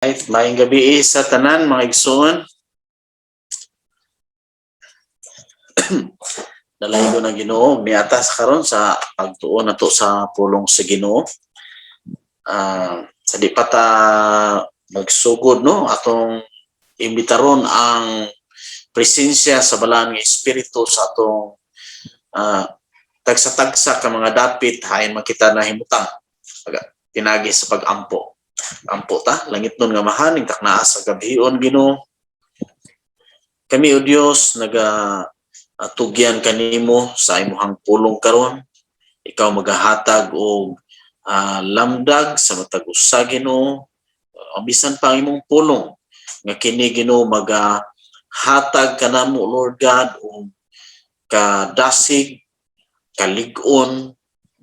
Right, maayong gabi sa tanan mga igsoon. Dalayo ng Ginoo miatas karon sa pagtuon nato sa pulong sa Ginoo. Sa di pa ta magsugod no atong imbitaron ang presensya sa balaan nga espiritu sa atong tagsa-tagsa ka mga dapit hain makita na himutang tinagi sa pag-ampo. Ampo ta langit nun nga mahaning taknaa sa gabion Ginoo. Kami o Dios tugyan kanimo sa imong pulong karon. Ikaw magahatag og lamdag sa matag usa Ginoo. Bisan pa imong pulong nga kini Ginoo magahatag kanamo Lord God og kadasig kalig-on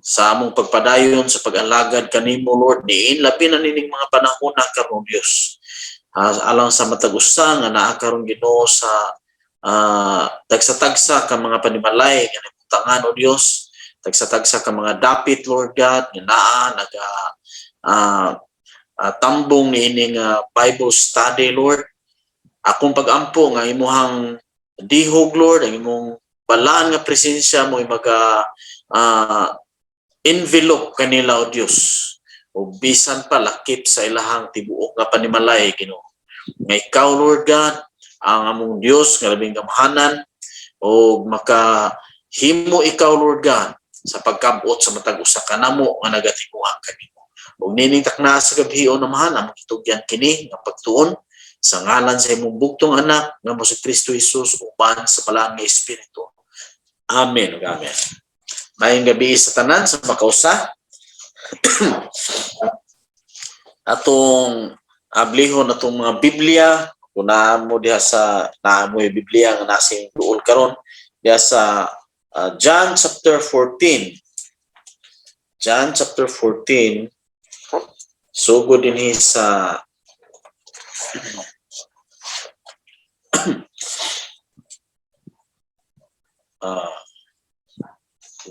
sa among pagpadayon sa pag-alagad kanimo Lord diin labi na nining mga panahon na karon Dios. Alang sa matag usa nga naa karon Ginoo sa tagsa-tagsa ka mga panimalay nga nabutangan o Dios, tagsa-tagsa ka mga dapit Lord God nga naa naga tambong niining Bible study Lord. Akong pag-ampo nga imuhang dihog Lord ang imong balaan nga presensya mo maga envelope kanila o Dios o bisan pa lakip sa ilahang tibuok nga panimalay Ginoo. Nga ikaw Lord God ang among Dios nga labing gamahanan o makahimo ikaw Lord God sa pagkabot sa matag usa kanamo nga nagatibuhan kanimo. Ug nining takna sa gabion namahan among itugyan kini nga pagtuon sa ngalan sa imong bugtong anak nga mo si Kristo Jesus uban sa balaan nga espiritu. Amen ug amen. Maayong gabi sa tanan sa makausa. Atong ablihon atong mga Biblia kung naamo diha sa naamoy Biblia nga nasa duol karon diha sa John chapter 14. John chapter 14 sugod dinhi sa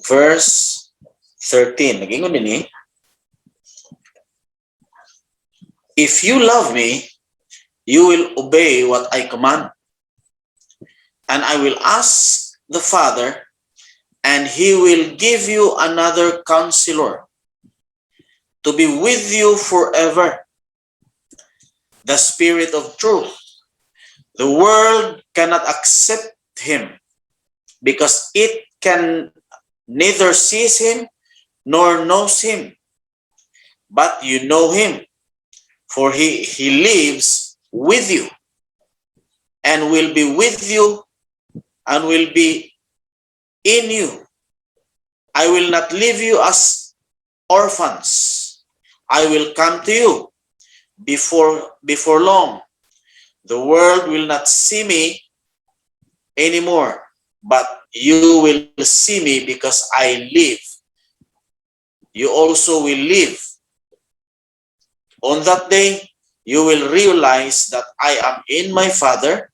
verse 13. Nagingon dinhi, if you love me, you will obey what I command. And I will ask the Father, and He will give you another counselor to be with you forever, the Spirit of truth. The world cannot accept Him because it can neither sees Him nor knows Him. But you know Him, for He lives with you and will be with you and will be in you. I will not leave you as orphans. I will come to you before long. The world will not see me anymore, but you will see me because I live. You also will live. On that day, you will realize that I am in my Father,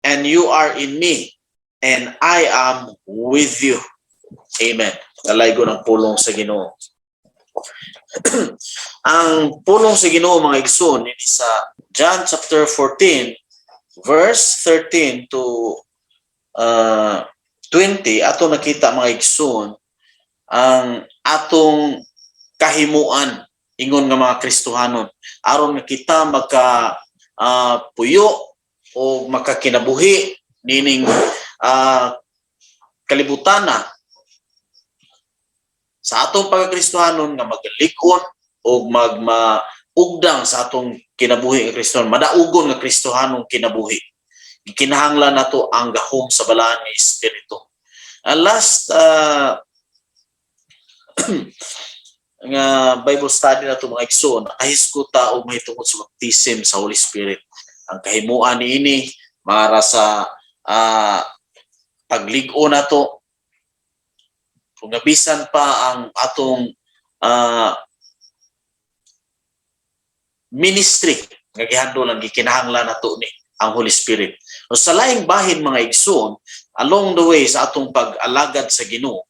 and you are in me, and I am with you. Amen. Dalaygo ng pulong sa Ginoo. Ang pulong sa Ginoo mga igsoon ini sa John chapter 14 verse 13 to 20 ato nakita mga igsoon ang atong kahimuan ingon nga mga Kristohanon aron nga kita magka puyo o makakinabuhi nining kalibutan na sa atong pagkakristohanon nga magalikon o magmaugdang sa atong kinabuhi nga Kristohanon, madaugon nga Kristohanong kinabuhi. Gikinahanglan nato ang gahom sa balaan nga espiritu. Last nga Bible study nato mga igsoon, nakahisguta og mahitungod sa baptism sa Holy Spirit. Ang kahimuan niini para sa pagligo nato kung nabisan pa ang atong ministry nga gihandol ang gikinahanglan nato ni ang Holy Spirit. So, sa laing bahin mga igsoon, along the way sa atong pag-alagad sa Ginoo,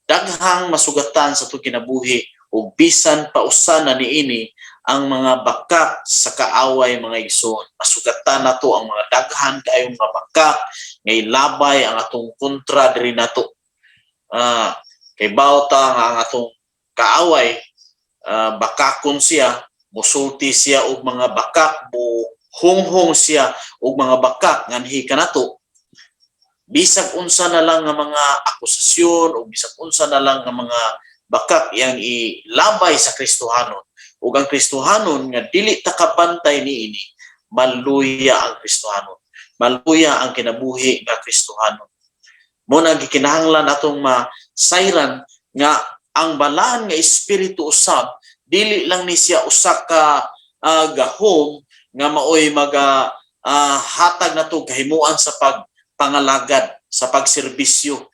daghang masugatan sa atong kinabuhi ug bisan pa usa na niini ang mga bakak sa kaaway mga igsoon. Masugatan nato ang mga daghan kayong mga bakak ngay labay ang atong kontra diri nato. Kay bawta nga ang atong kaaway bakakon siya, musulti siya og mga bakak, hunghong siya og mga bakak nganhi kanato. Bisag unsa na lang nga mga akusasyon o bisag unsa na lang nga mga bakak yang ilabay sa Kristohanon ug ang Kristohanon nga dili takabantay niini, maluya ang Kristohanon, maluya ang kinabuhi nga Kristohanon. Muna gikinahanglan atong masayran nga ang balaan nga espiritu usab dili lang ni siya usa ka gahom nga maoy hatag nato kahimuan sa pagpangalagad, sa pagserbisyo,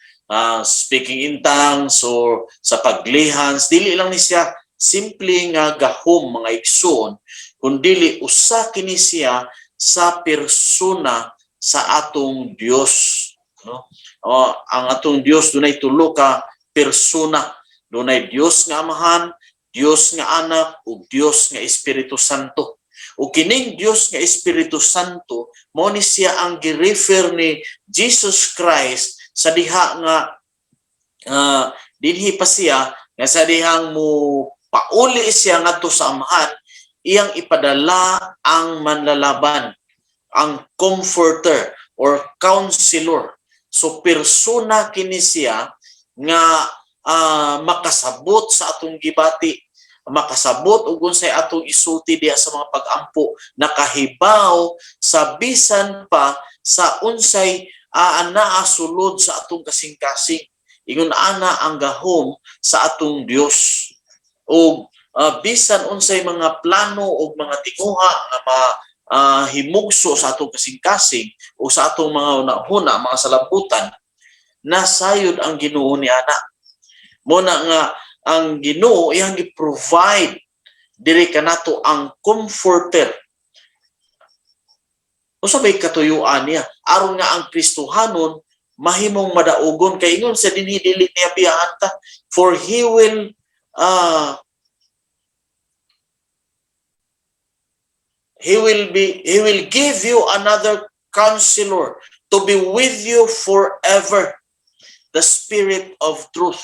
speaking in tongues or sa paglihans. Dili lang ni siya simple nga gahom mga igsoon, kundi usa kini siya sa persona sa atong Dios, no? Ang atong Dios dunay tulo ka persona. Dunay Dios nga Amahan, Dios nga Anak, ug Dios nga Espiritu Santo. Ug kining Dios nga Espiritu Santo mao ni siya ang gi-refer ni Jesus Christ sa diha nga dinhi pa siya nga sa dihang mo pauli siya ngadto sa Amahan, iyang ipadala ang manlalaban, ang comforter or counselor. So persona kini siya nga makasabot sa atong gibati, makasabot ug unsay atong isulti diha sa mga pag-ampo, nakahibaw sa bisan pa sa unsay anaa sulod sa atong kasing-kasing. Ingon ana ang gahom sa atong Dios. O bisan unsay mga plano o mga tinguha nga himugso sa atong kasing-kasing o sa atong mga una-una, mga salamputan, nasayod ang Ginoo ni ana. Muna nga ang Ginoo iyang gi-provide diri kanato ang comforter. Usa bay katuyuan niya aron nga ang Kristohanon mahimong madaugon kay ingon sa dinhi dili niya biyahan ta, for he will give you another counselor to be with you forever, the Spirit of truth.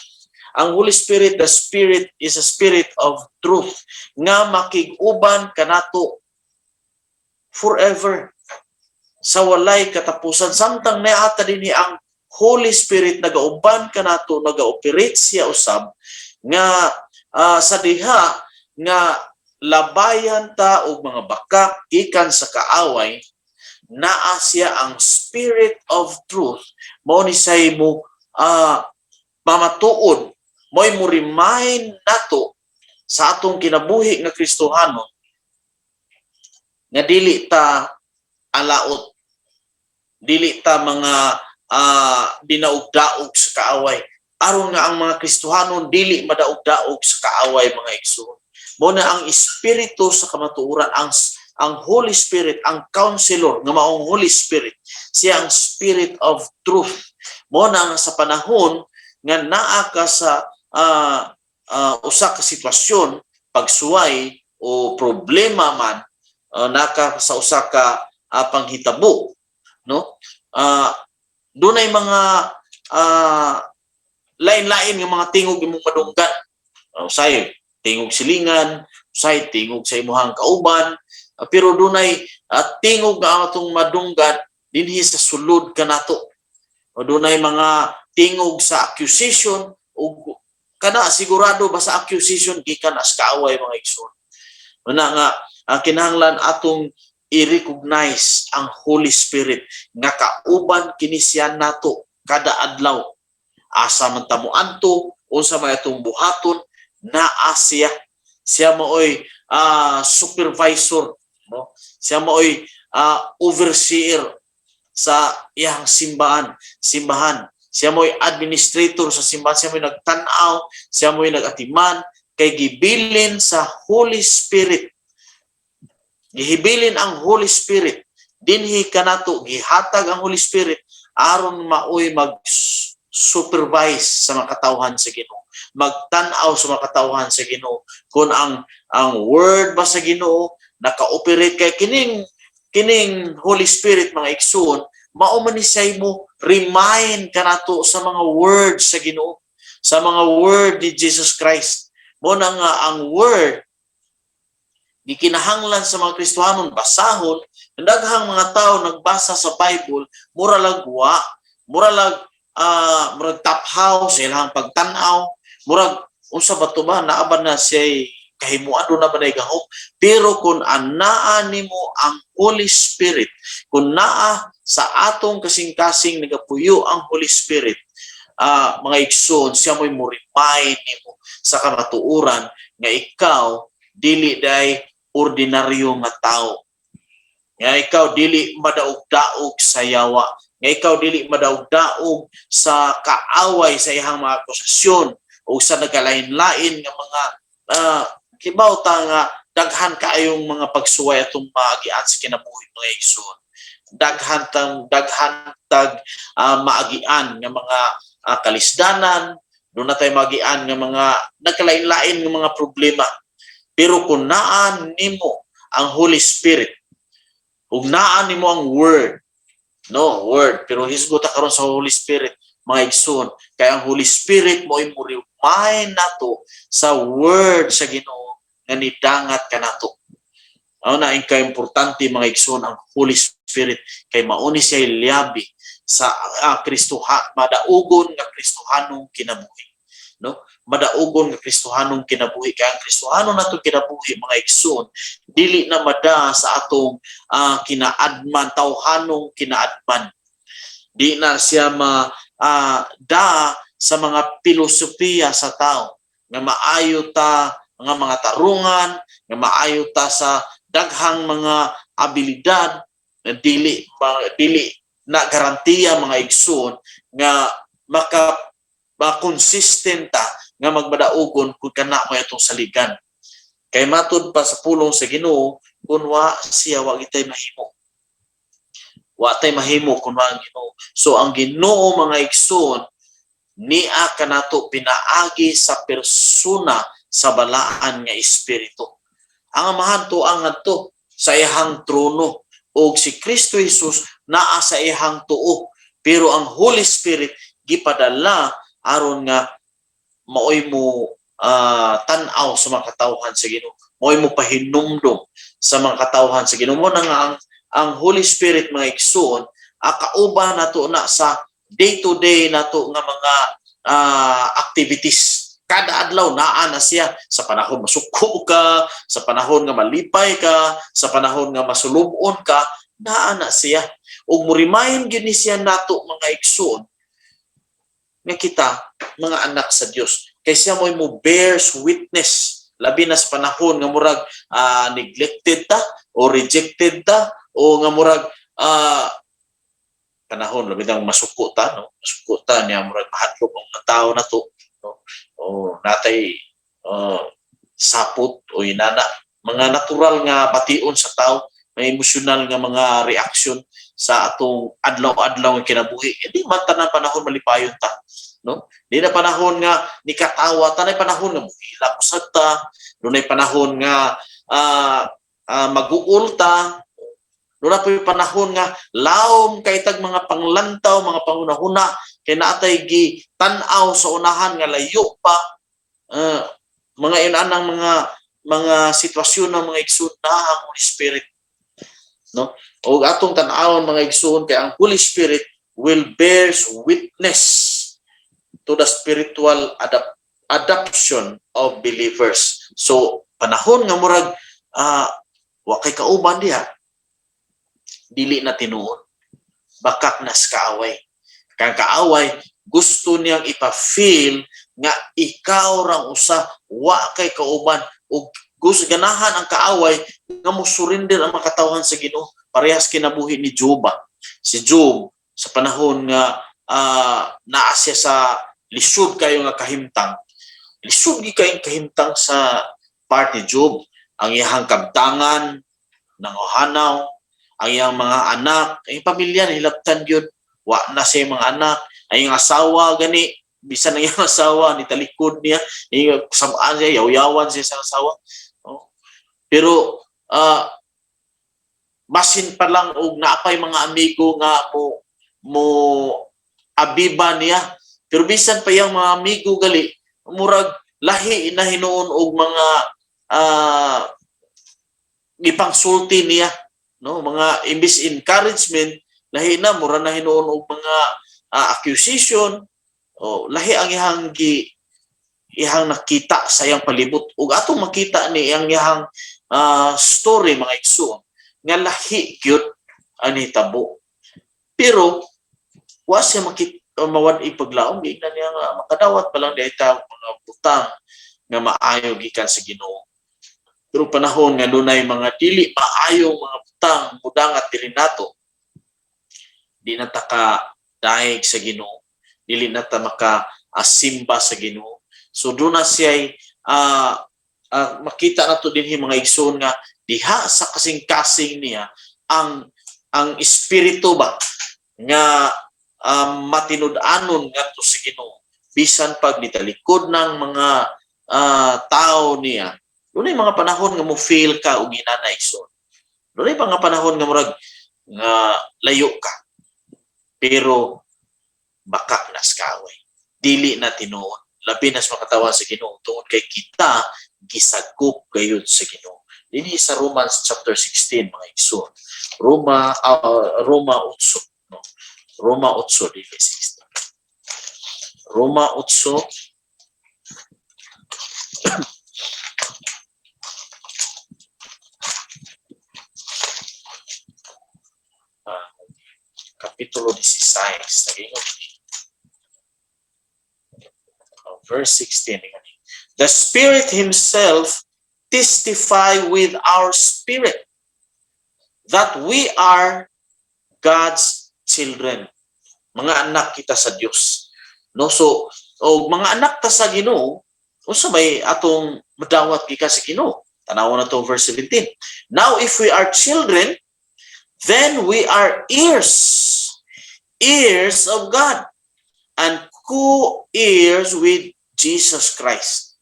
Ang Holy Spirit, the Spirit is a spirit of truth nga makig-uban kanato forever sa walay katapusan. Samtang naata dinhi ang Holy Spirit nagauban kanato, naga-operate siya usab nga sa diha nga labayan ta og mga bakak gikan sa kaaway, naa siya ang Spirit of truth. Mao ni say mo mamatuod, mo remind nato sa atong kinabuhi nga Kristohanon nga dili ta alaot, dili ta mga dinaugdaog sa kaaway, aron nga ang mga Kristohanon dili madaugdaog sa kaaway mga igsoon. Mo na ang espiritu sa kamatuoran, ang Holy Spirit, ang counselor nga maong Holy Spirit, siya ang Spirit of truth. Mo na nga sa panahon nga naa ka sa usa ka sitwasyon, pagsuway o problema man, naka sa usa ka panghitabo, no? Dunay mga lain-lain nga mga tingog imong madunggan. Usay tingog silingan, usay tingog sa imuhang kauban, pero dunay tingog nga atong madunggan dinhi sa sulod kanato. O dunay mga tingog sa accusation o kana sigurado ba sa accusation gikan as kaaway mga igsoon. Una nga kinahanglan atong i-recognize ang Holy Spirit nga kauban kini siya nato kada adlaw. Asa man ta moadto, unsa may atong buhaton, naa siya maoy supervisor, no? Siya maoy overseer sa iyang simbahan. Siya mo'y administrator sa simbahan, siya mo'y nagtanaw, siya mo'y nagatiman, kay gibilin sa Holy Spirit. Gihibilin ang Holy Spirit. Dinhi kanato gihatag ang Holy Spirit aron maoy mag-supervise sa mga katawhan sa Ginoo. magtan-aw sa mga katawhan sa Ginoo. Kung ang word ba sa Ginoo naka-operate kay kining Holy Spirit mga igsoon, mao man ni say mo remind kanato sa mga words sa Ginoo, sa mga word ni Jesus Christ. Mo na nga ang word gikinahanglan sa mga Kristiyanon basahon. Daghang mga tao nagbasa sa Bible mura lag murag taphaw sa ilang pagtan-aw, murag unsa ba to ba naaban na siya kahimuan do na ba gahom. Pero kung anaa nimo ang Holy Spirit, kung naa sa atong kasing-kasing nagapuyo ang Holy Spirit, mga igsoon, siya mo'y mo-remind nimo sa kamatuoran nga ikaw dili day ordinaryo nga tao. Nga ikaw dili madaog-daog sa yawa. Nga ikaw dili madaog-daog sa kaaway sa ihang mga akusasyon o sa nagalain-lain nga mga kibaw ta nga daghan kaayong mga pagsuway atong maagian sa kinabuhi mga igsoon. Daghan tag maagian nga mga kalisdanan, doon na tayo magian ng mga nagkalain-lain ng mga problema. Pero kung naan nimo ang Holy Spirit, kung naan nimo ang Word, pero hisgot karon sa Holy Spirit, mga igsoon, kaya ang Holy Spirit mo remind nato sa Word sa Ginoo nga nidangat kanato. Ano na ang ka-importante mga igsoon ang Holy Spirit, kay mauni siya liabi sa madaugon nga Kristohanong kinabuhi. No? Madaugon nga Kristohanong kinabuhi. Kaya ang Kristohanon nato kinabuhi mga igsoon, dili na mada sa atong kinaadman, tawhanong kinaadman. Di na siya da sa mga filosofiya sa tao. Nga maayo ta nga mga tarungan, nga maayo ta sa daghang mga abilidad, dili na garantiya mga igsoon nga makonsistenta nga magmadaugon kung kana mo itong saligan. Kay matud pa sa pulong sa Ginoo, kung wa siya wa gitay mahimo. Wa tay mahimo kung wa ang Ginoo. So ang Ginoo mga igsoon, niya kanato pinaagi sa persona sa balaan nga espiritu. Ang amahan to ang adto sa ihang trono, o si Kristo Jesus naa sa ihang tuo, pero ang Holy Spirit gipadala aron nga maoy mo tan-aw sa mga katawhan sa Ginoo, maoy mo pahinumdom sa mga katawhan sa Ginoo. Mo na nga ang Holy Spirit mga igsoon, kauban nato na sa day-to-day nato nga mga activities. Kada adlaw naa na siya sa panahon masuko ka, sa panahon nga malipay ka, sa panahon nga masulubon ka, naa na siya. Ug mo remind gyud ni siya nato mga igsoon nga kita mga anak sa Dios. Kay siya mo bears witness labi na sa panahon nga murag neglected ta o rejected ta o nga murag panahon labi nang masuko ta, no? Masuko ta niya murag mahatlok ang tao na to, no? O natay sapot o inana mga natural nga bation sa tao, may emosyonal nga mga reaksyon sa atong adlaw-adlaw nga kinabuhi. Hindi man tanan panahon malipayon ta, no? Di na panahon nga nikatawa ta, na panahon nga muhilak usad ta, dunay panahon nga mag-uul ta, doon na po yung panahon nga laom kay tag mga panglantaw, mga pangunahuna, kay naatay gi tan-aw sa unahan nga layo pa, mga inanang mga sitwasyon ng mga igsoon na ang Holy Spirit, no? O atong tan-awon mga igsoon, kay ang Holy Spirit will bears witness to the spiritual adoption of believers. So panahon nga murag wa kay kauban diha, dili na tinuod, bakak nas kaaway. Kang kaaway gusto niyang ipa-feel nga ikaw rang usa wa kay kauban, ug gusto ganahan ang kaaway nga mo surrender ang makatawhan sa Ginoo. Parehas kinabuhi ni Job. Si Job sa panahon nga naa siya sa lisod kayo nga kahimtang. Lisod gi kayong kahimtang sa part ni Job. Ang iyang kabtangan nanguhanaw, ang iyang mga anak, ang pamilya nahilabtan yun, wa na siya mga anak, ang iyang asawa gani bisan ang iyang asawa ni talikod niya, samaan siya, yaw-yawan siya sa asawa. No? Pero basin pa lang og naapay mga amigo nga mo abiba niya. Pero bisan pa yang mga amigo gali, murag lahi na hinuon og mga gipangsulti niya, no, mga imbis encouragement, lahi na mura na hinuon og mga accusation, o lahi ang ihang nakita sa iyang palibot. Ug atong makita ni iyang story mga igsoon nga lahi gyud ani tabo. Pero wa siya mawad ipaglaom, giingnan niya nga makadawat pa lang dayta mga butang nga maayo gikan sa Ginoo. Pero panahon nga dunay mga dili maayong mga butang mudangat dili nato, di na ta ka daig sa Ginoo, dili na ta maka simba sa Ginoo. So doon na siya makita nato dinhi mga igsoon nga diha sa kasing-kasing niya ang espiritu ba nga matinud-anon ngadto sa Ginoo, bisan pag nitalikod ng mga tao niya. Doon mga panahon nga mo feel ka og ginana igsoon. Doon mga panahon nga murag nga layo ka. Pero baka nas kaway. Dili na tinuod. Labi nas makatawan sa Ginoo tungod kay kita gisagop gayud sa Ginoo. Dinhi sa Romans chapter 16 mga igsoon. Roma 8, no. Roma 8 di 16. Roma 8 kapitulo 16 verse 16. The Spirit Himself testify with our spirit that we are God's children. Mga anak kita sa Dios. No, so mga anak ta sa Ginoo, unsa may atong madawat gikan sa Ginoo? Tanawon na to verse 17. Now if we are children, then we are heirs of God, and co-heirs with Jesus Christ.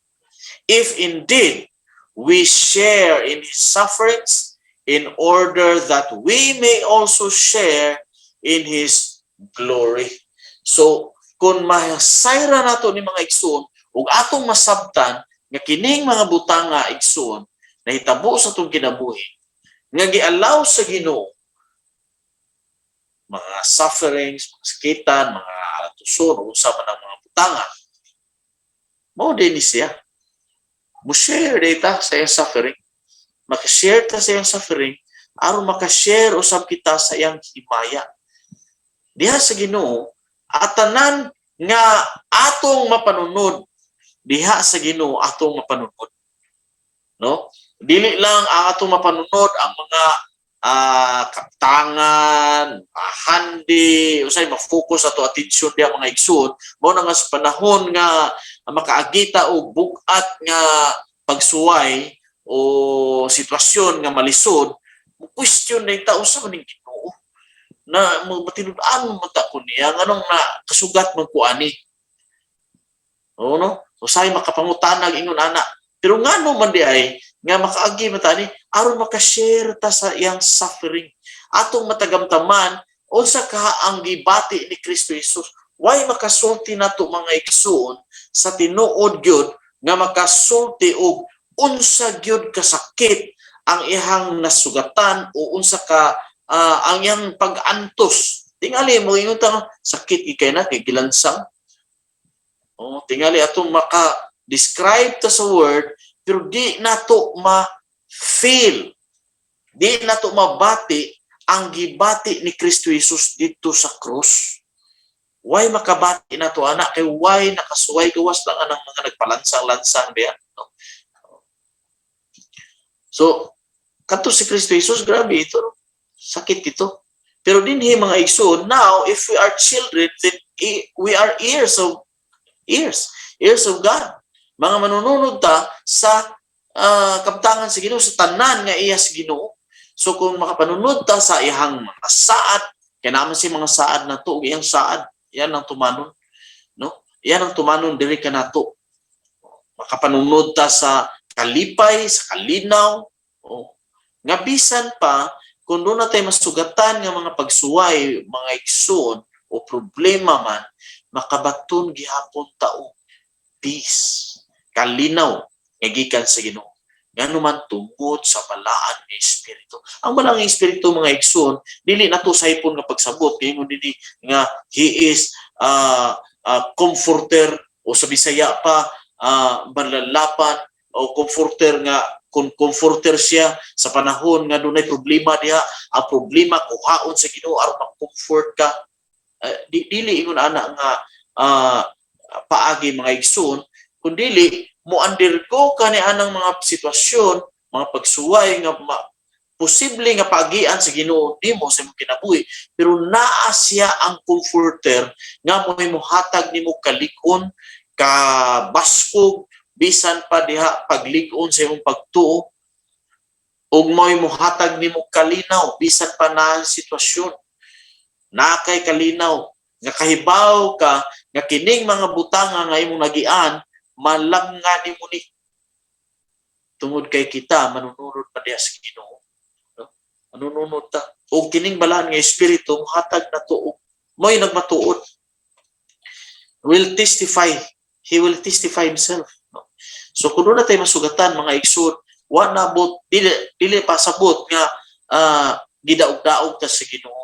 If indeed we share in His sufferings, in order that we may also share in His glory. So, kung masayra nato ni mga igsoon, ug atong masabtan nga kining mga butang nga igsoon nahitabo sa atong kinabuhi, nga giallow sa Ginoo, mga sufferings, mga sakitan, mga alatuson, unsa man ang mga butanga, mao din siya. Mo-share data sa iyang suffering. Maka-share ta sa iyang suffering, aron maka-share usab kita sa iyang himaya. Diha sa Ginoo, atanan nga atong mapanunod, diha sa Ginoo atong mapanunod. No? Dili lang ang atong mapanunod ang mga kaptangan, handi, usay ma-focus ato attention diha mga igsoon, mao na nga sa panahon nga makaagita og bugat nga pagsuway o sitwasyon nga malisod, mo question na ita usa man ning Ginoo na matinud-an mo ta kun niya nganong na kasugat man ko ani. Oo no? Usay makapangutanag ingon ana. Pero ngano man di ay nga makaagi matani aron maka-share ta sa iyang suffering. Atong matagamtaman unsa ka ang gibati ni Kristo Jesus. Why makasulti nato mga igsoon sa tinuod gyud nga makasulti og unsa gyud kasakit ang ihang nasugatan o unsa ka ang iyang pag-antos. Tingali mo ingon ta sakit ikay na kay gilansang. Oh, tingali atong maka-describe ta sa word pero di nato ma-feel, di nato mabati ang gibati ni Kristo Jesus dito sa cross. Why makabati nato anak kay why nakasuway gawas lang anang mga nagpalansang-lansang diya, no? So kadto si Kristo Jesus, grabe ito, no? Sakit ito. Pero dinhi mga igsoon, now if we are children, then we are heirs of God. Mga manununod ta sa kaptangan sa Ginoo, sa tanan nga iya sa Ginoo. So kung makapanunod ta sa iyang mga saad, kaya naman si mga saad na to, iyang saad, yan ang tumanon, no? yan ang tumanon diri kanato. Makapanunod ta sa kalipay, sa kalinaw, nga bisan pa kung doon natin masugatan nga mga pagsuway, mga igsoon o problema man, makabaton gihapon tao peace, kalinaw nga gikan sa Ginoo. Ngano man tungod sa balaan nga espiritu. Ang balaan nga espiritu mga igsoon, dili nato saypon nga pagsabot kay mo dili nga he is comforter o sa Bisaya pa manlalapan o comforter nga kung comforter siya sa panahon nga dunay problema diha, ang problema kuhaon sa Ginoo aron ma-comfort ka. Dili ingon ana nga paagi mga igsoon, kundili mo undergo ka ni anang mga sitwasyon, mga pagsuway nga posible nga paagian sa Ginoo nimo sa imong kinabuhi, pero naa siya ang comforter nga mohatag nimo kalig-on, ka baskog, bisan pa diha paglig-on sa imong pagtuo, ug mohatag nimo kalinaw bisan pa na sitwasyon. Na kay kalinaw nga kahibaw ka nga kining mga butanga nga imong nagian malanggan nimo ni tungod kay kita manununod pa diha sa Ginoo, no? Manununod ta og kining balaan nga espiritu mohatag na tuo, mo'y nagmatuod, will testify, he will testify himself, no? So kung doon natin masugatan mga igsoon, wa nabot dili pasabot nga gidaog-daog ta sa Ginoo.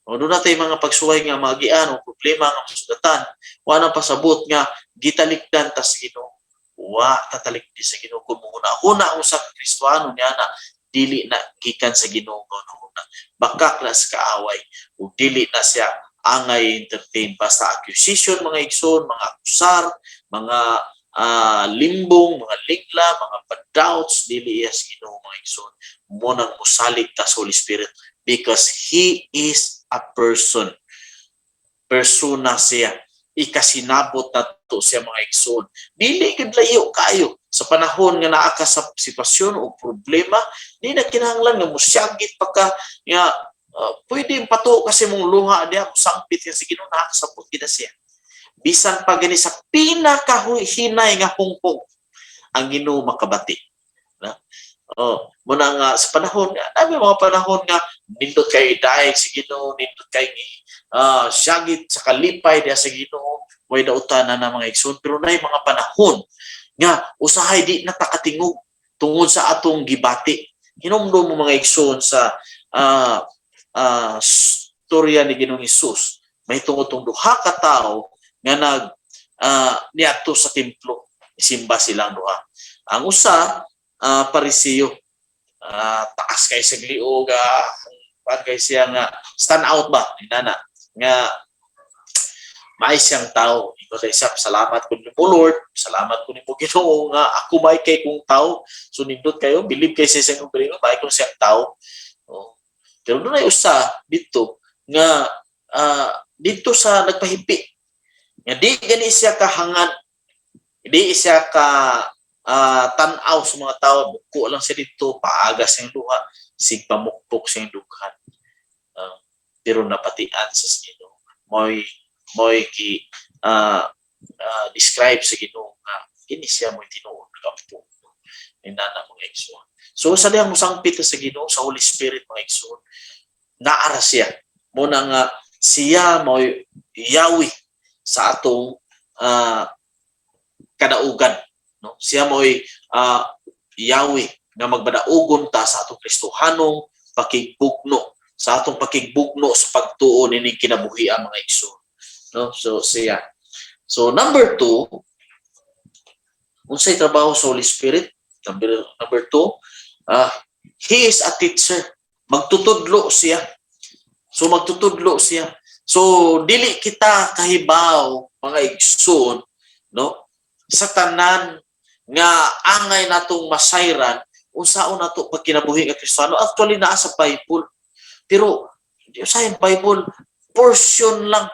O doon natin mga pagsuway nga magian o problema nga masugatan, wa na pasabot nga gitalikdan ta sa Ginoo. Wa tatalikdi sa Ginoo kun una usa ka Kristiyano niya na dili na gikan sa Ginoo una. Bakak na sa kaaway o dili na siya angay entertain basta accusation mga igsoon, mga akusar, mga limbong, mga lingla, mga doubts, dili iya sa Ginoo mga igsoon. Mo nang musalig ta sa Holy Spirit because He is a person. Persona siya. Ikasinabot na to siya mga igsoon. Dili gid layo kayo sa panahon nga naa ka sa sitwasyon o problema, di na kinahanglan nga musyagit pa ka nga pwede pato kasi mong luha diha musangpit ka sa Ginoo, nakasabot gid siya. Bisan pa gani sa pinakahinay nga hungkong ang Ginoo makabati. Na? Muna nga sa panahon nga, nabi mga panahon nga nindot kay daig sa Ginoo, nindot kay syagit sa kalipay diha sa Ginoo, way dautanan na mga igsoon, pero nay mga panahon nga usahay di natakatingog tungod sa atong gibati. Hinumdum mo mga igsoon sa storya ni Ginoong Hesus, may tungod tong duha ka tawo nga niadto sa templo, isimba silang duha. Ang usa Pariseo, taas kay sa gliog, kay siya nga stand out ba inana nga may siyang tao. Ikaw sa isa, salamat ko nimo Lord, salamat ko nimo Ginoo nga ako may kay kong tao. So nindot kayo, believe kay sa isang Ginoo, may kong siyang tao. Pero doon ay usa dito nga dito sa nagpahipi nga di gani siya kahangad, di siya ka tanaw sa mga tao, buko lang siya dito, paagas siyang luha, sigpamukpok siyang dughan. Pero napatian sa Ginoo. Mo'y describe sa Ginoo nga kini siya mo'y tinuod kampo. Inana mga igsoon. So sa dihang musangpit sa Ginoo, sa Holy Spirit mga igsoon, naara siya. Muna nga siya mo'y Yahweh sa atong kadaugan, no? Siya mo'y Yahweh nga magbadaugon ta sa atong Kristohanong pakigbugno, sa atong pakigbugno sa pagtuo nining kinabuhi ang mga igsoon, no? So siya. So number 2, unsay trabaho sa Holy Spirit? Number 2, He is a teacher. Magtutudlo siya. So magtutudlo siya. So dili kita kahibaw mga igsoon, no? Sa tanan nga angay natong masayran unsaon nato pag kinabuhi nga Kristiyano. Actually naa sa Bible. Pero sa Bible portion lang,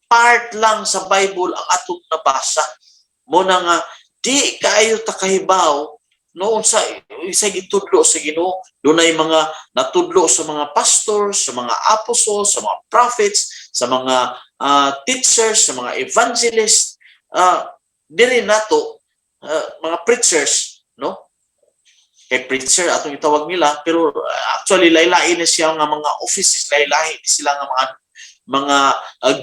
part lang sa Bible ang atong nabasa. Mo na nga di kaayo ta kahibaw no sa isa gitudlo sa Ginoo. Dunay mga natudlo sa mga pastors, sa mga apostles, sa mga prophets, sa mga teachers, sa mga evangelists. diri nato mga preachers, no? Kay preacher atong itawag nila, pero actually lain-lain na siya nga mga offices, lain-lain sila nga mga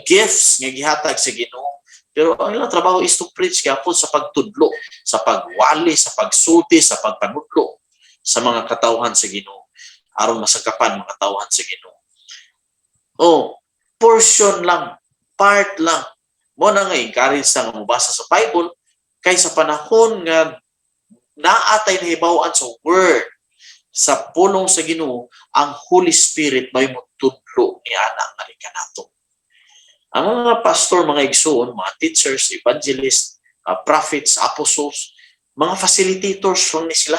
gifts nga gihatag sa Ginoo. Pero ang ilang trabaho is to preach gyapon sa pagtudlo, sa pagwali, sa pagsulti, sa pagpanudlo sa mga katawhan sa Ginoo, aron masagapan mga katawhan sa Ginoo. Portion lang, part lang. Mo na nga encourage sa nga mobasa sa Bible kay sa panahon nga naatay nahibaw-an sa word sa pulong sa Ginoo, ang Holy Spirit may mutudlo ni ana nga kanato. Ang mga pastor, mga igsoon, mga teachers, evangelists, prophets, apostles, mga facilitators lang ni sila,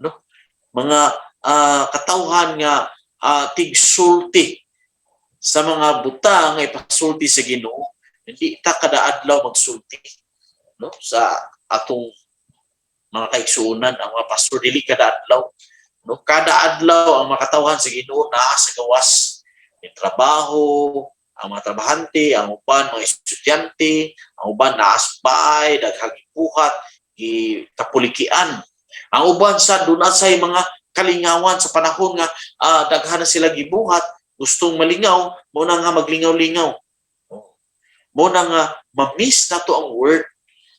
no? Mga katawhan nga tigsulti sa mga butang nga ipasulti sa Ginoo. Hindi ta kada adlaw magsulti, no? Sa atong mga kaigsuonan, ang mga pastor dili kada adlaw, no? Kada adlaw ang makatawhan sa Ginoo naa sa gawas ni trabaho, ang mga trabahante, ang uban mga estudyante, ang uban naa sa bahay, daghang buhat, kapulikian. Ang uban sa dunay say mga kalingawan sa panahon nga daghan na sila gibuhat, gustong malingaw, mo na nga maglingaw-lingaw. Mo na nga ma-miss nato ang word.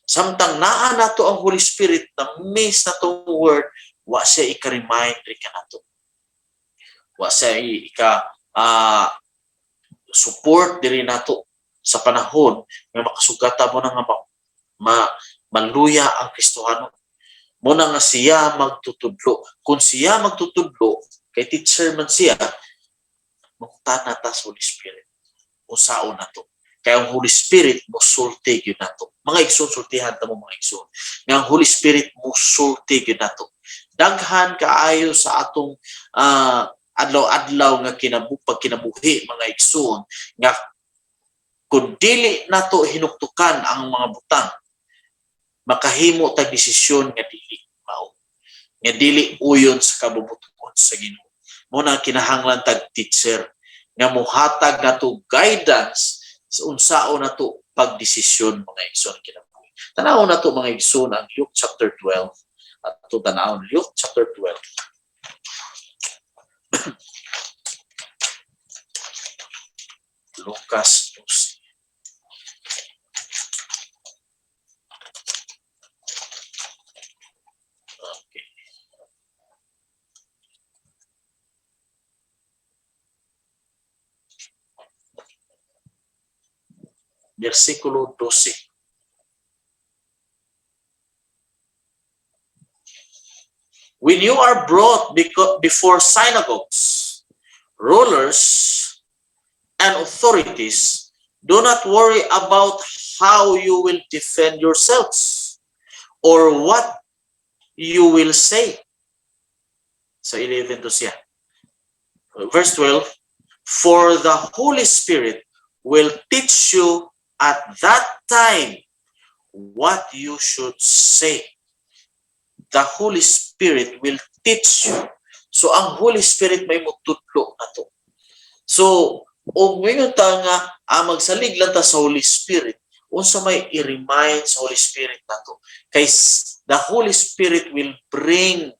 Samtang naa nato ang Holy Spirit, na miss nato ang word, wa siya ika-remind rin ka nato. Wa siya support diri nato sa panahon nga makasugata mo na nga maluya ang Kristohano. Mo na nga siya magtutudlo. Kung siya magtutudlo, kay teacher man siya, mangutana ta sa Holy Spirit. Usaon nato. Kaya ang Holy Spirit musulti gyud nato. Mga igsoon, sultihan ta mo mga igsoon. Nga ang Holy Spirit musulti gyud nato. Daghan kaayo sa atong adlaw-adlaw nga pagkinabuhi mga igsoon nga kung dili nato hinuktukan ang mga butang, makahimo tag desisyon nga dili mao, nga dili uyon sa kabubuton sa Ginoo. Mo na kinahanglan tag teacher nga mohatag nato guidance sa unsaon nato pagdesisyon mga igsoon kinabuhi. Tanaw nato mga igsoon ang Luke chapter 12 at tanaw Luke chapter 12. Lucas 12. Okay. Versikulo 12. When you are brought before synagogues, rulers, and authorities, do not worry about how you will defend yourselves or what you will say. So 11 to siya. Verse 12, for the Holy Spirit will teach you at that time what you should say. The Holy Spirit will teach you. So ang Holy Spirit may mutudlo nato. So o ngayon ta nga magsalig lang ta sa Holy Spirit, unsa may i-remind sa Holy Spirit nato. Kay the Holy Spirit will bring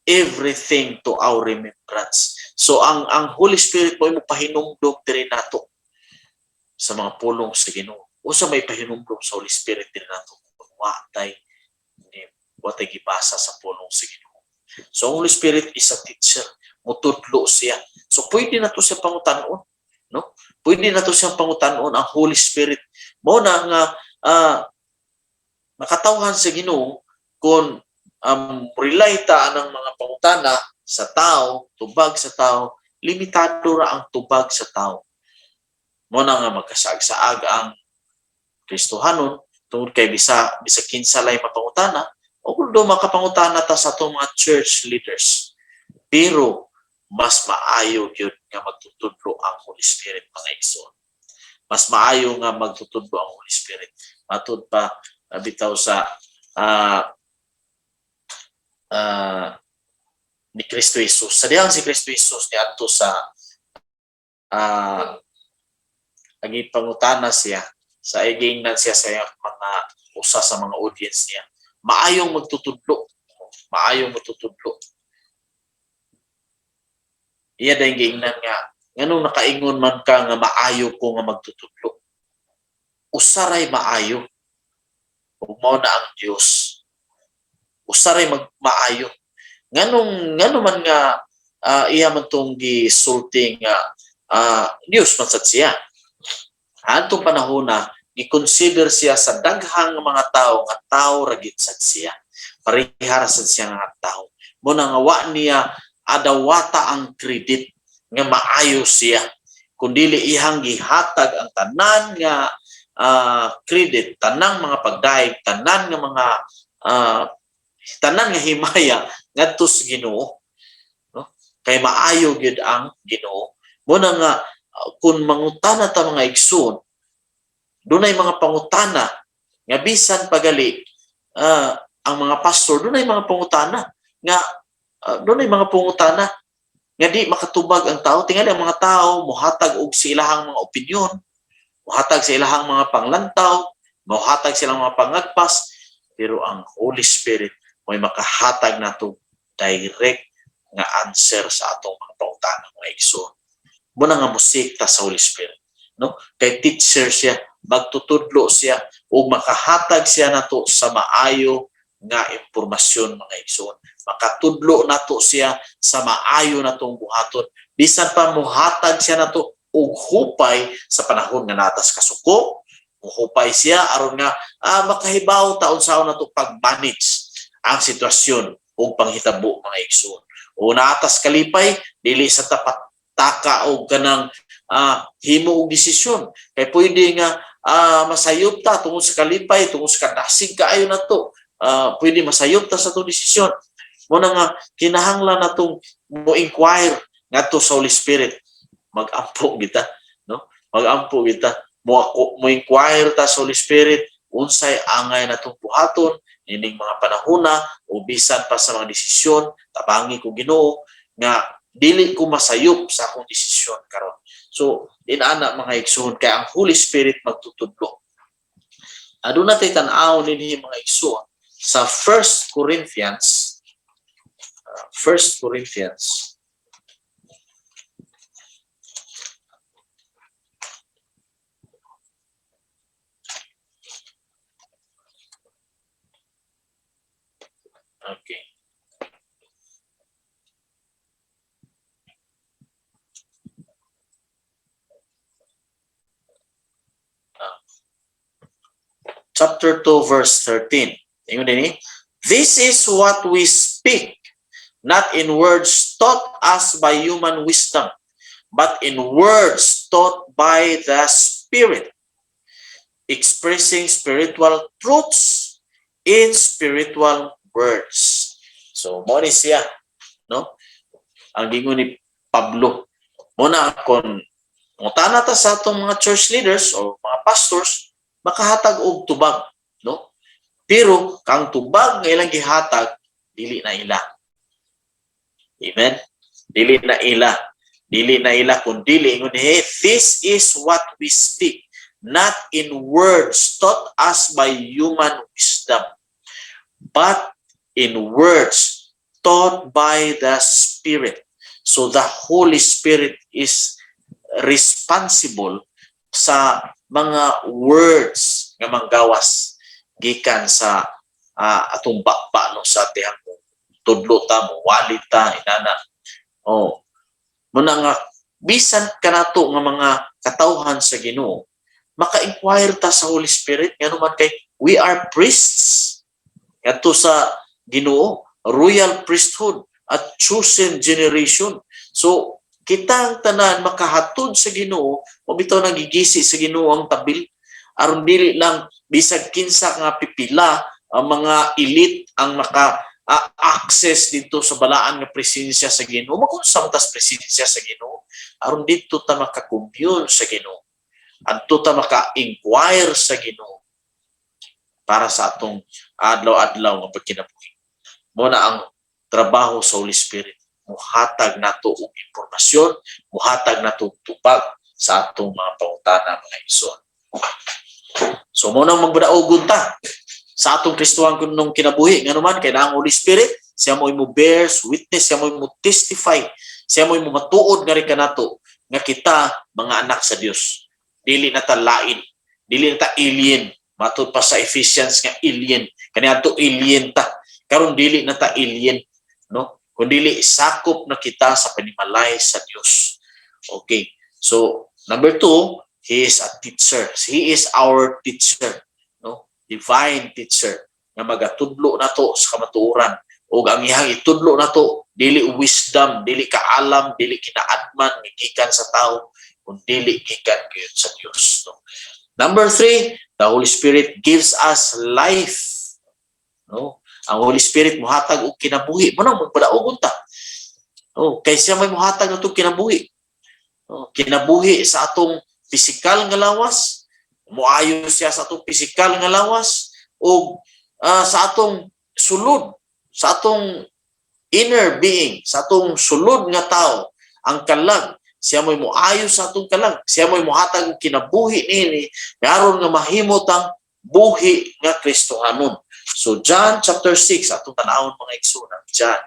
everything to our remembrance. So ang Holy Spirit mo pahinumdom diri nato sa mga pulong sa Ginoo. Unsa may pahinumdom sa Holy Spirit diri nato? Watay gibasa sa pulong sa Ginoo. So ang Holy Spirit is a teacher, mutudlo siya. So pwede na to siya pangutanon, no? Pwede na to siyang pangutanon ang Holy Spirit. Mo na nga makatawhan sa Ginoo kung rely ta ng mga pangutana sa tao, tubag sa tao, limitado ra ang tubag sa tao. Mo na nga magkasaag-saag ang Kristohanon tungod kay bisa kinsalay mapangutana o kung do makapangutana ta sa atong mga church leaders. Pero mas maayo gyud nga magtutudlo ang Holy Spirit mga igsoon. Mas maayo nga magtutudlo ang Holy Spirit. Matud pa bitaw sa ni Kristo Jesus. Sa diyang si Kristo Jesus ni adto sa agi pangutana siya sa igingnan siya sa mga usa sa mga audience niya. Maayong magtutudlo. Maayong magtutudlo. Iya dahil gingnan nga, nganong nakaingon man ka nga maayo ko nga magtutudlo. Usaray maayo. Ug mao na ang Dios. Usaray maayo. Nganong man nga iya man tong gisulti nga Dios man sad siya. Adtong panahon na i-consider siya sa daghang mga tao nga tao ragit sad siya. Parihara sad siya nga tao. Mo na nga wa niya adawata ang credit nga maayo siya, kundili ihang gihatag ang tanan nga credit, tanang mga pagdaig, tanan nga mga tanan nga himaya ngadto sa Ginoo, no? Kay maayo gyud ang Ginoo. Mo na nga kun mangutana ta mga igsoon, dunay mga pangutana nga bisan pagali ang mga pastor, dunay mga pangutana nga doon ay mga pungutana nga di makatubag ang tao. Tingali ang mga tao muhatag og silahang mga opinyon, muhatag sa ilahang mga panglantaw, muhatag silang mga pangagpas, pero ang Holy Spirit may makahatag nato direct nga answer sa atong mga pangutana mga igsoon. Muna nga musikta sa Holy Spirit, no? Kay teacher siya, magtutudlo siya o makahatag siya nato sa maayo nga impormasyon mga igsoon. Makatudlo nato siya sa maayo natong buhaton. Bisan pa muhatag siya nato og hupay sa panahon nga natas kasuko, hupay siya aron nga makahibaw taon sa nato pag-manage ang sitwasyon o panghitabo mga igsoon. O natas kalipay dili sa tapat taka og kanang himo og desisyon. Kay pwede nga masayop ta tungod sa kalipay, tungod sa kadasig kaayo nato. Pwede masayop ta sa itong desisyon. Muna nga, kinahanglan na itong mo-inquire nga to sa Holy Spirit. Mag-ampo kita. No? Mag-ampo kita. Mo-inquire ta sa Holy Spirit, unsay angay na itong buhaton, ining mga panahuna, o bisan pa sa mga desisyon, tabangi ko Ginoo, nga dili ko masayop sa akong desisyon karon. So, inana mga igsoon, kaya ang Holy Spirit magtutudlo. Aduna tay tan-aw ninhi mga igsoon sa 1 Corinthians. Okay. Chapter 2, verse 13. Ingon din, this is what we speak, not in words taught us by human wisdom, but in words taught by the Spirit, expressing spiritual truths in spiritual words. So, mo ni siya, no? Ang gingon ni Pablo. Muna kung mutana ta sa atong mga church leaders o mga pastors, makahatag og tubag, no? Pero kang tubag nga ilang gihatag dili na ila. Amen. Dili na ila kun dili ingon hey, this is what we speak, not in words taught us by human wisdom, but in words taught by the Spirit. So the Holy Spirit is responsible sa mga words nga manggawas gikan sa atong bakba no sa tihang tudlo ta mo walit ta inana. Muna nga bisan kanato nga mga katawhan sa Ginoo, maka-inquire ta sa Holy Spirit ngano man kay we are priests adto sa Ginoo, royal priesthood at chosen generation. So kita ang tanan makahatod sa Ginoo, o bitaw nagigisi sa Ginoo ang tabil aron dili lang bisag kinsa nga pipila ang mga elite ang maka-access dito sa balaan nga presensya sa Ginoo. Magunsa tas presensya sa Ginoo aron dito ta maka-commune sa Ginoo. Adto ta maka-inquire sa Ginoo para sa atong adlaw-adlaw nga pagkinabuhi. Mo na ang trabaho sa Holy Spirit. Muhatag nato og impormasyon, muhatag nato tubag sa atong mga pangutana mga igsoon. So mo nang magbadaogon ta sa atong Kristohan nung kinabuhi nganuman kay ang Holy Spirit siya mo imo bears witness, siya mo imo testify, siya mo imo matuod nga ri kanato nga kita mga anak sa Dios. Dili na ta lain, dili na ta alien. Matud pa sa Ephesians nga alien, kaniadto alien ta. Karon dili na ta alien, no? Kundi sakop na kita sa panimalay sa Dios. Okay. So, number 2, he is a teacher. He is our teacher, no? Divine teacher nga magatudlo nato sa kamatuoran. O ang iyang itudlo nato dili wisdom, dili kaalam, dili kinaadman gikan sa tao, kundi dili gikan gyud sa Dios, no? Number 3, the Holy Spirit gives us life, no? Ang Holy Spirit mohatag og kinabuhi. Mo nang magpadaogon ta. Oh, kay siya may mohatag nato kinabuhi. Kinabuhi sa atong pisikal nga lawas, moayo siya sa atong pisikal nga lawas o sa atong sulod, sa atong inner being, sa atong sulod nga tao, ang kalag, siya mo'y moayo sa atong kalag, siya mo'y mohatag og kinabuhi niini aron nga mahimot ang buhi nga Kristohanon. So John chapter 6 atong tan-awon mga igsoon, John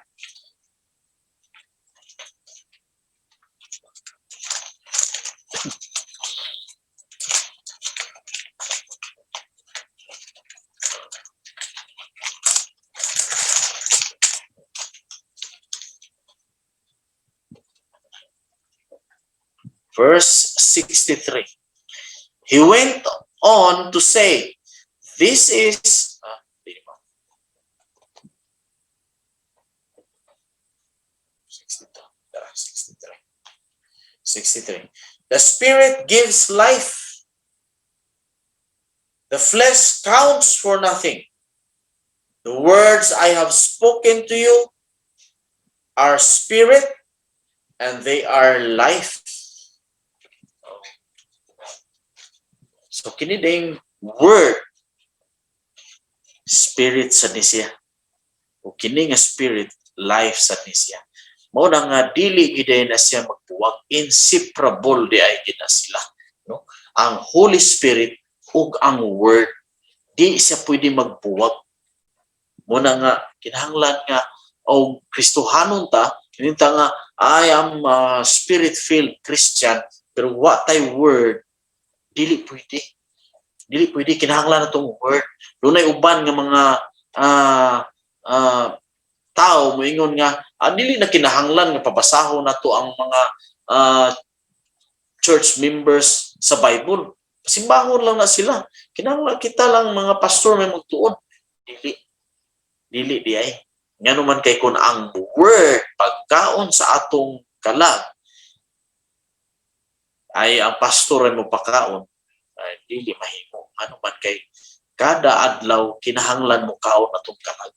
verse 63. He went on to say, this is 63. The Spirit gives life. The flesh counts for nothing. The words I have spoken to you are spirit and they are life. So kini ding word spirit sa nisya. O kini nga spirit life sa nisya. Mao na nga dili gid na siya magbuwag, inseparable di ay gid sila, no? Ang Holy Spirit ug ang word di siya pwede magbuwag. Mo na nga kinahanglan nga og Kristohanon ta, kininta nga I am a spirit-filled Christian, pero wa tay word dili pwede. Dili pwede, kinahanglan natong word. Dunay uban nga mga tao moingon nga dili na kinahanglan nga pabasahon nato ang mga church members sa Bible. Simbahon lang na sila. Kinahanglan kita lang mga pastor may magtuon. Dili di ay. Ngano man kay kun ang word pagkaon sa atong kalag ay ang pastor ay mo pakaon, ay dili mahimo. Ano man kay kada adlaw kinahanglan mo kaon atong kalag.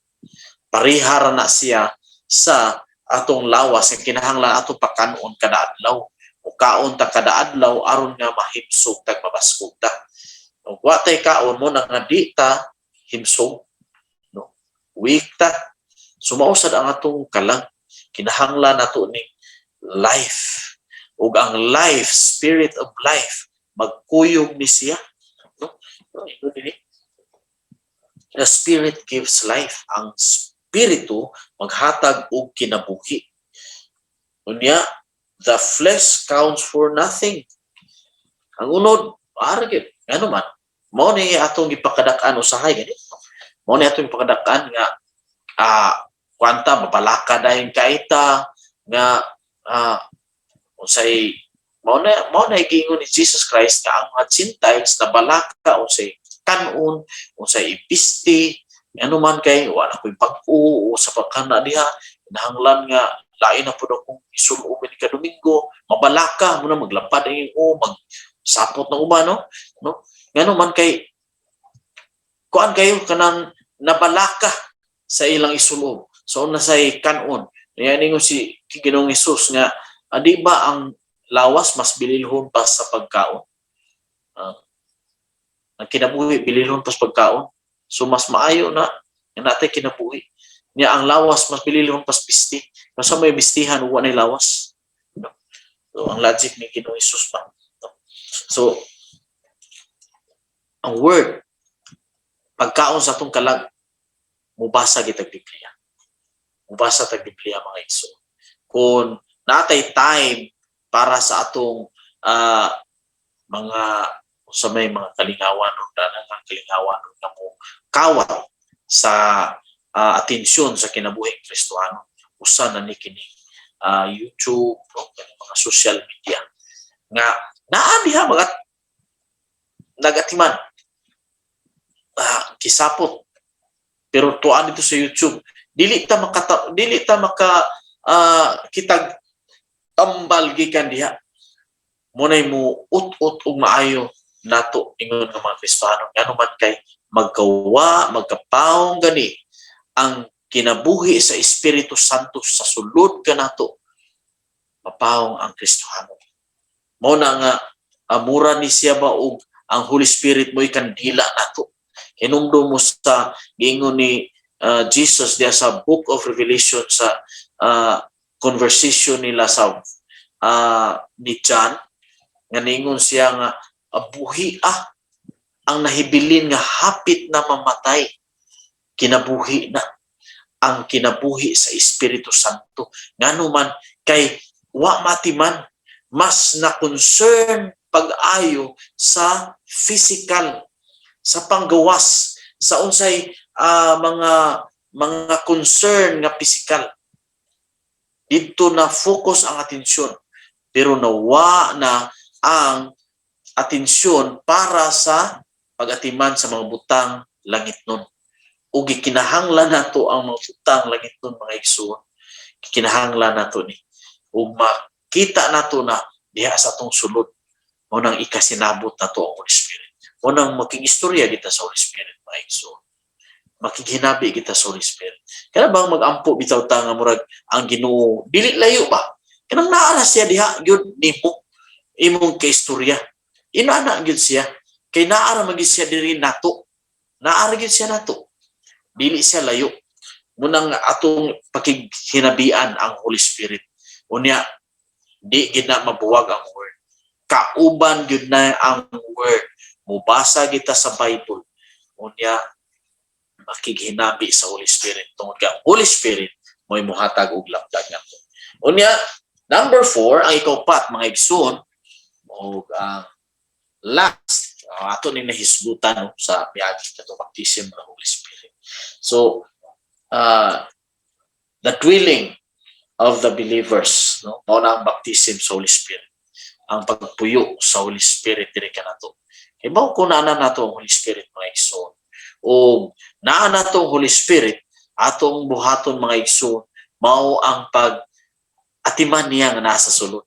Parihara na siya sa atong lawas nga kinahanglan atong pakanon kada adlaw. O kaon ta kada adlaw aron nga mahimsog tag mabaskog ta. O wa tay kaon mo na nga di ta himsog, no? Weak ta. Sumausad ang atong kalag. Kinahanglan nato ni life. Ug ang life, spirit of life, magkuyog ni siya, no? The Spirit gives life. Ang Spiritu maghatag og kinabuhi. Unya, the flesh counts for nothing. Ang unod, argit, ano man, mao ni atong ipakadak-an usahay ganito. Mao ni atong ipakadak-an nga kwanta mabalaka dayon kaita nga unsay mao na giingon ni Jesus Christ nga ang mga Gentiles na balaka unsay kanon, unsay ipisti, ano man kay wala ko'y pag-u sa pagkana diha, kinahanglan nga lain na pud akong isul-o ni ka Domingo, mabalaka mo na maglapad ang magsapot ng umano, no? Ngano man kay kuan kayo kanang nabalaka sa ilang isul-o. So nasay kanon. Niya ningon si Ginoong Hesus nga di ba ang lawas mas bililhon pa sa pagkaon? Ang kinabuhi bililhon pa sa pagkaon. So mas maayo na natay kinabuhi. Niya ang lawas mas bililhon pa sa pisti. Kasi may bistihan wa nay lawas. No? So ang logic ni Ginoong Hesus pa. No? So ang word, pagkaon sa atong kalag, mubasa kitag Biblia. Mubasa tag Biblia mga igso. Kung natay time para sa atong mga sa may mga kalingawan o danang kalingawan o mo kawat sa atensyon sa kinabuhing Kristohano, usa na ni kini YouTube, no? Mga social media nga naa diha mga nagatiman kisapot, pero tuan dito sa YouTube dili ta maka kitag tambal gikan diha. Munay mo ut-ut ug maayo nato ingon nga mga Kristiyano ngano man kay magkawa magkapawong gani ang kinabuhi sa Espiritu Santo sa sulod kanato, mapawong ang Kristiyano. Mao na nga mura ni siya ba og ang Holy Spirit mo'y kandila nato. Hinumdo mo sa giingon ni Jesus diya sa Book of Revelation sa conversation nila sa ni John, nga ningon siya nga buhi ang nahibilin nga hapit na mamatay, kinabuhi na ang kinabuhi sa Espiritu Santo. Ngano man kay wa matiman, mas na concern pag-ayo sa physical, sa panggawas, sa unsay mga concern nga physical. Dito na focus ang atensyon, pero nawa na ang atensyon para sa pag-atiman sa mga butang langit nun. O gikinahanglan nato ang mga butang langit nun, mga igsoon. Gikinahanglan nato ni. O makita nato na diha sa atong sulod, o nang ikasinabot nato ang Holy Spirit. O nang makigistorya kita sa Holy Spirit, mga igsoon. Makiginabi kita sa Holy Spirit. Kaya bang mag-ampo bitaw ta nga murag ang Ginoo dili layo ba? Kanang naara siya diha gyud nimo imong kaistorya. Inana gyud siya. Kay naara magid siya diri nato. Naara gyud siya nato. Dili siya layo. Munang atong pakighinabian ang Holy Spirit. Unya di gid na mabuwag ang word. Kauban gyud na ang word. Mubasa kita sa Bible. Unya makighinabi sa Holy Spirit. Tungod ka Holy Spirit mo'y muhatag og lapdag nato. Unya number 4, ang ikaupat mga igsoon o last ato ni nahisgutan no, sa miagi kato baptism ng Holy Spirit. So the dwelling of the believers, no, mao na ang baptism sa Holy Spirit, ang pagpuyo sa Holy Spirit diri kanato. Kay mao kun ana nato ang Holy Spirit mga igsoon, o naa nato ang Holy Spirit atong buhaton mga igsoon, mao ang pag-atiman niya nga nasa sulod.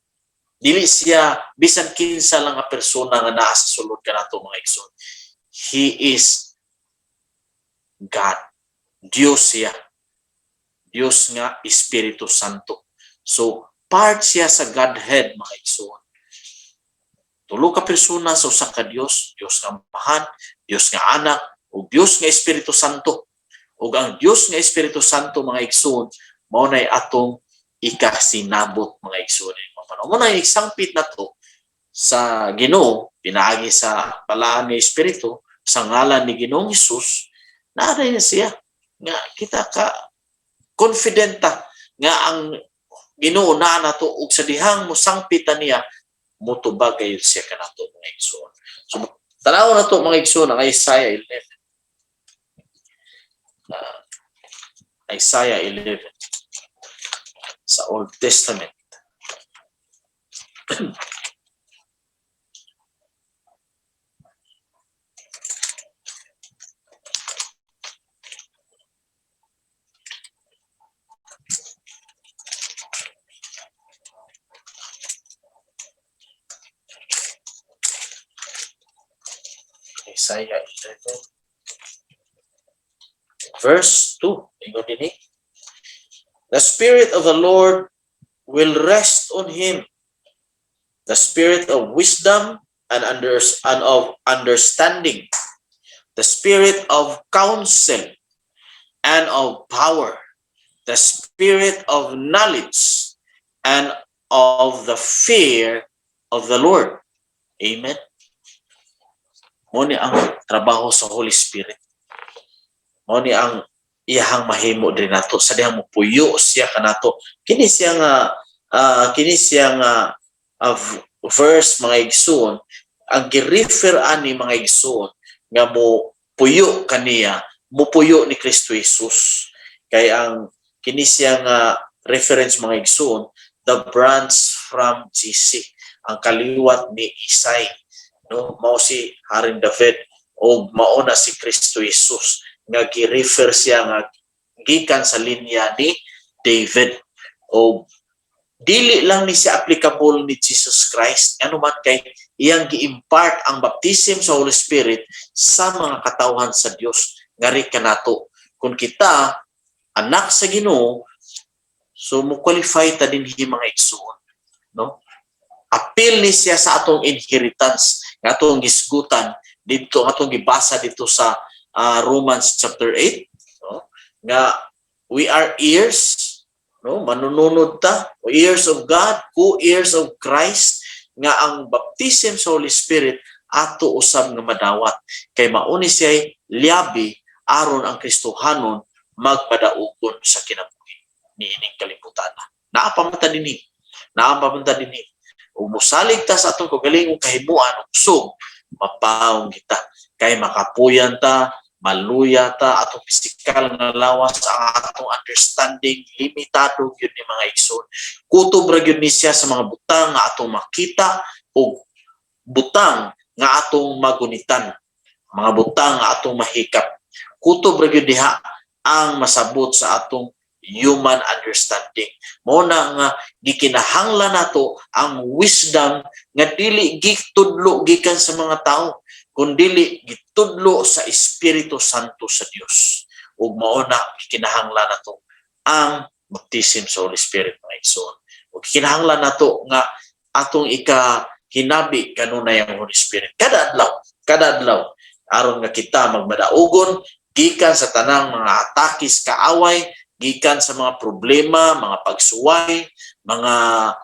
Dili siya bisan kinsa lang nga persona nga naa sa sulod kanato mga igsoon. He is God. Dios siya. Dios nga Espiritu Santo. So part siya sa Godhead mga igsoon. Tulo ka persona sa usa ka Dios, Dios nga Amahan, Dios nga Anak, ug Dios nga Espiritu Santo. Ug ang Dios nga Espiritu Santo mga igsoon mao nay atong ikasinabot mga igsoon. Mo na isangpit na to sa Ginoo, pinaagi sa balaan ni Espiritu sa ngalan ni Ginoong Hesus, naara niya siya nga kita ka confidenta nga ang Ginoo na nato ug sa dihang mo sangpitan niya motubag kayo siya kanato mga igsoon. So tanaw na to mga igsoon ang Isaiah 11. Isaiah 11 sa Old Testament. Isaiah 11 verse 2. The Spirit of the Lord will rest on him, the Spirit of wisdom and of understanding, the Spirit of counsel and of power, the Spirit of knowledge and of the fear of the Lord. Amen. Mo ni ang trabaho sa Holy Spirit. Mo ni ang iyahang mahimo din nato sa dihang mopuyo siya kanato. Kini siya nga verse mga igsoon ang gi-refer ani mga igsoon nga mo puyo kaniya, mo puyo ni Kristo Jesus. Kay ang kini siya nga reference mga igsoon, the branch from GC, ang kaliwat ni Isay, no, mao si Haring David o mao na si Kristo Jesus nga gi-refer siya nga gikan sa linya ni David. O dili lang ni siya applicable ni Jesus Christ, ano man kay iyang gi-impart ang baptism sa Holy Spirit sa mga katawhan sa Dios ngari kanato. Kung kita anak sa Ginoo, so mo qualify ta dinhi mga igsoon, no? Appeal ni siya sa atong inheritance nga atong gisgutan dito, atong gibasa dito sa Romans chapter 8, no? Nga we are heirs, no, manununod ta, heirs of God, co-heirs of Christ, nga ang baptism sa Holy Spirit ato usab nga madawat kay mauni siya liabi aron ang Kristohanon magpadaugon sa kinabuhi niining kalibutan. Naapamanta dinhi ug mosalig ta sa atong kagalingong kahimuan ug usog mapaong kita kay makapuyan ta, maluya ta, atong physical nga lawas ang atong understanding limitado gyud ni mga igsoon. Kutob ra gyud ni siya sa mga butang nga atong makita o butang nga atong magunitan, mga butang nga atong mahikap. Kutob ra gyud diha ang masabot sa atong human understanding. Mao na nga gikinahanglan nato ang wisdom nga dili gitudlo gikan sa mga tao, kundi gitudlo sa Espiritu Santo sa Dios. Ug mao na kinahanglan nato ang baptism sa Holy Spirit mga igsoon. Ug kinahanglan nato nga atong hinabi kanunay ang Holy Spirit kada adlaw aron nga kita magmadaugon gikan sa tanang mga atakis kaaway, gikan sa mga problema, mga pagsuway, mga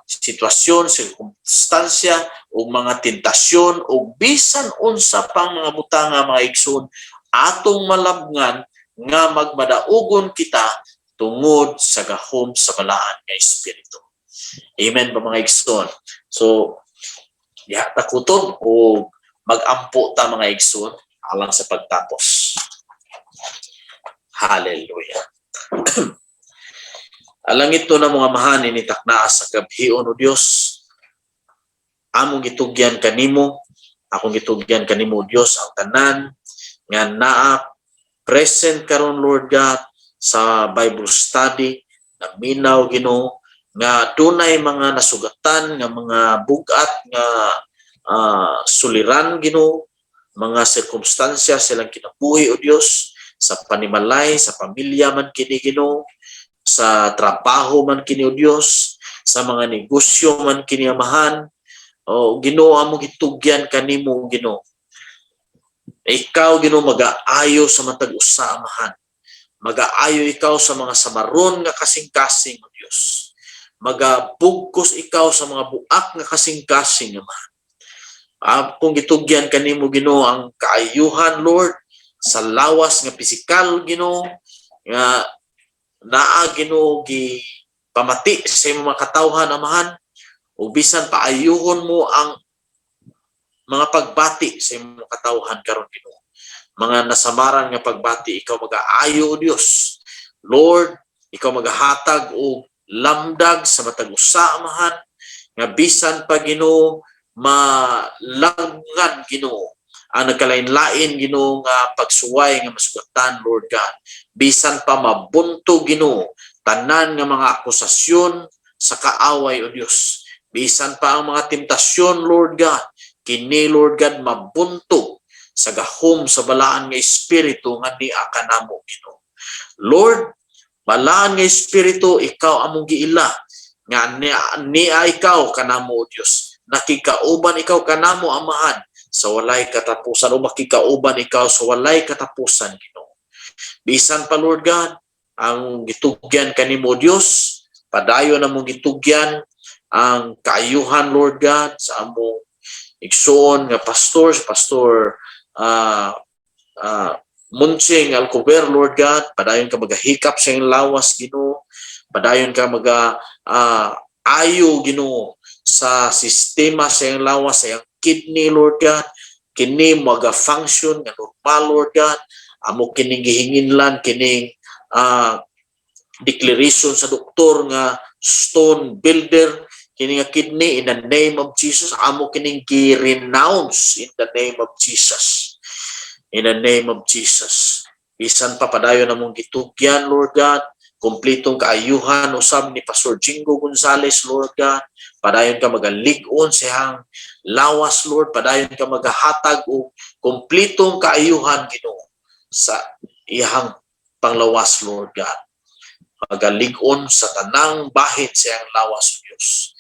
sitwasyon, sirkumstansya, o mga tentasyon, o bisan unsa pang mga butang nga mga igsoon, atong malabngan nga magmadaugon kita tungod sa gahom sa balaan nga Espiritu. Amen ba mga igsoon? So, takuton o mag-ampo ta mga igsoon alang sa pagtapos. Hallelujah. Alang ito na mga mahani ni taknaa sa kabhion o Dios, among gitugyan kanimo, akong gitugyan kanimo Dios ang tanan nga naa present karon Lord God sa Bible study na minaw Ginoo nga dunay mga nasugatan nga mga bugat nga suliran Ginoo, mga sirkumstansya silang kinabuhi o Dios sa panimalay, sa pamilya man kini Ginoo, sa trabaho man kini o Dios, sa mga negosyo man kini amahan, o Ginoo amo gitugyan kanimo Ginoo. Ikaw Ginoo mag-aayo sa matag usa amahan. Mag-aayo ikaw sa mga samaron nga kasing-kasing o Dios. Magabugkos ikaw sa mga buak nga kasing-kasing amahan. Kung gitugyan kanimo Ginoo ang kaayuhan Lord sa lawas nga pisikal Ginoo nga naa Ginoo gi pamati sa imong mga katawhan amahan, ug bisan paayuhon mo ang mga pagbati sa imong katawhan karon Ginoo. Mga nasamaran nga pagbati ikaw mag-aayo o Dios. Lord, ikaw maghatag og lamdag sa matag usa amahan nga bisan pa Ginoo malanggan Ginoo ang nagkalain-lain Ginoo nga pagsuway nga masugatan Lord God. Bisan pa mabunto Ginoo tanan nga mga akusasyon sa kaaway o Dios. Bisan pa ang mga temptasyon Lord God, kini Lord God mabunto sa gahom sa balaan nga espiritu nga niya kanamo Ginoo. Lord, balaan nga espiritu ikaw among giila nga niya ikaw kanamo o Dios. Nakikauban ikaw kanamo amahan sa walay katapusan, o makikauban ikaw sa walay katapusan Ginoo. Bisan pa Lord God ang gitugyan kanimo Dios, padayon namong gitugyan ang kaayuhan Lord God sa among igsoon nga pastor munching alcover, Lord God, padayon ka magahikap sa iyong lawas, Ginoo. Padayon ka ayo, Ginoo, sa sistema sa iyong lawas, sa iyong kidney, Lord God. Kini maga-function nga normal, Lord God. Amo kining gihinginlan, kining declaration sa doktor nga stone builder, kini nga kidney, in the name of Jesus. Amo kining gi-renounce in the name of Jesus. In the name of Jesus. Bisan pa padayon namong gitugyan, Lord God, kumplitong kaayuhan usab ni Pastor Jingo Gonzales, Lord God. Padayon ka magalig-on sa iyang lawas, Lord. Padayon ka magahatag og kumplitong kaayuhan, Ginoo, sa iyang panglawas, Lord God. Magalig-on sa tanang bahid sa iyang lawas, Diyos.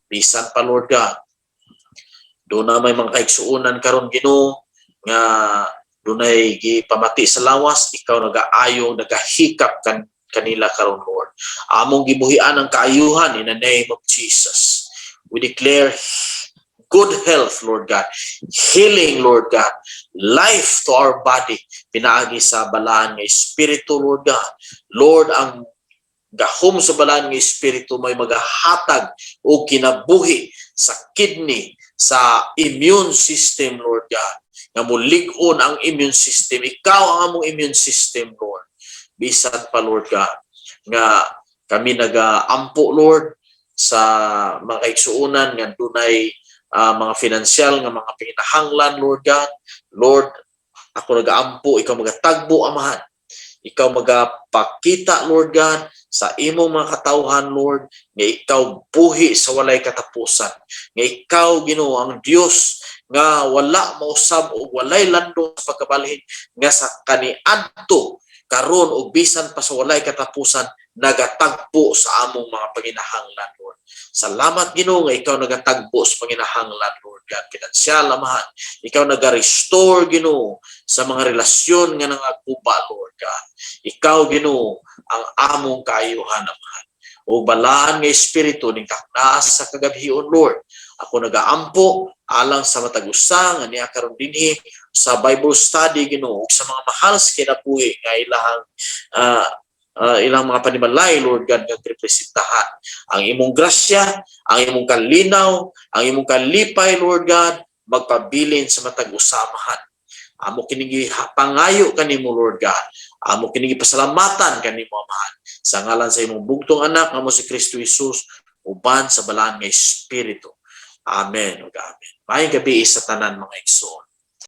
Bisan pa, Lord God, doon na may mga kaigsuunan karon, Ginoo, nga dunay gipamati sa lawas, ikaw nagaayo, nagahikap kanila karon, Lord. Among gibuhian ang kaayuhan in the name of Jesus. We declare good health, Lord God. Healing, Lord God. Life to our body. Pinaagi sa balaan nga espiritu, Lord God. Lord, ang gahom sa balaan nga espiritu may magahatag o kinabuhi sa kidney, sa immune system, Lord God. Nga mulig-on ang immune system. Ikaw ang among immune system, Lord. Bisan pa, Lord God, nga kami nag-ampo, Lord, sa mga kaigsuunan nga dunay mga financial nga mga pinahanglan, Lord God. Lord, ako nag-ampo, ikaw magatagbo, Amahan. Ikaw magapakita, Lord God, sa imong mga katawhan, Lord, nga ikaw buhi sa walay katapusan. Nga ikaw, Ginoo, ang Dios nga wala mausab o walay landong sa pagkabalhin, nga sa kaniadto karon o bisan pa sa walay katapusan nagatagpo sa among mga panginahanglan, Lord. Salamat, Ginoo, nga ikaw nagatagpo sa panginahanglan, Lord God. Pinansyal, Amahan. Ikaw naga-restore, Ginoo, sa mga relasyon nga nangaguba, Lord God. Ikaw, Ginoo, ang among kaayuhan, Amahan. O balaan nga espiritu ning taknas sa kagabhion, Lord. Ako nagaampo alang sa matag-usa nga niya karon dinhi sa Bible study, Ginoo, sa mga mahal sa kinabuhi nga ilang mga panimalay, Lord God, nga representahan. Ang imong grasya, ang imong kalinaw, ang imong kalipay, Lord God, magpabilin sa matag-usamahan. Amo kining pangayo kanimo, Lord God. Amo kining pasalamatan kanimo, Amahan. Sa ngalan sa imong bugtong anak nga mo si Kristo Jesus, uban sa balaan nga espiritu. Amen ug amen. Maayong gabi sa tanan, mga igsoon.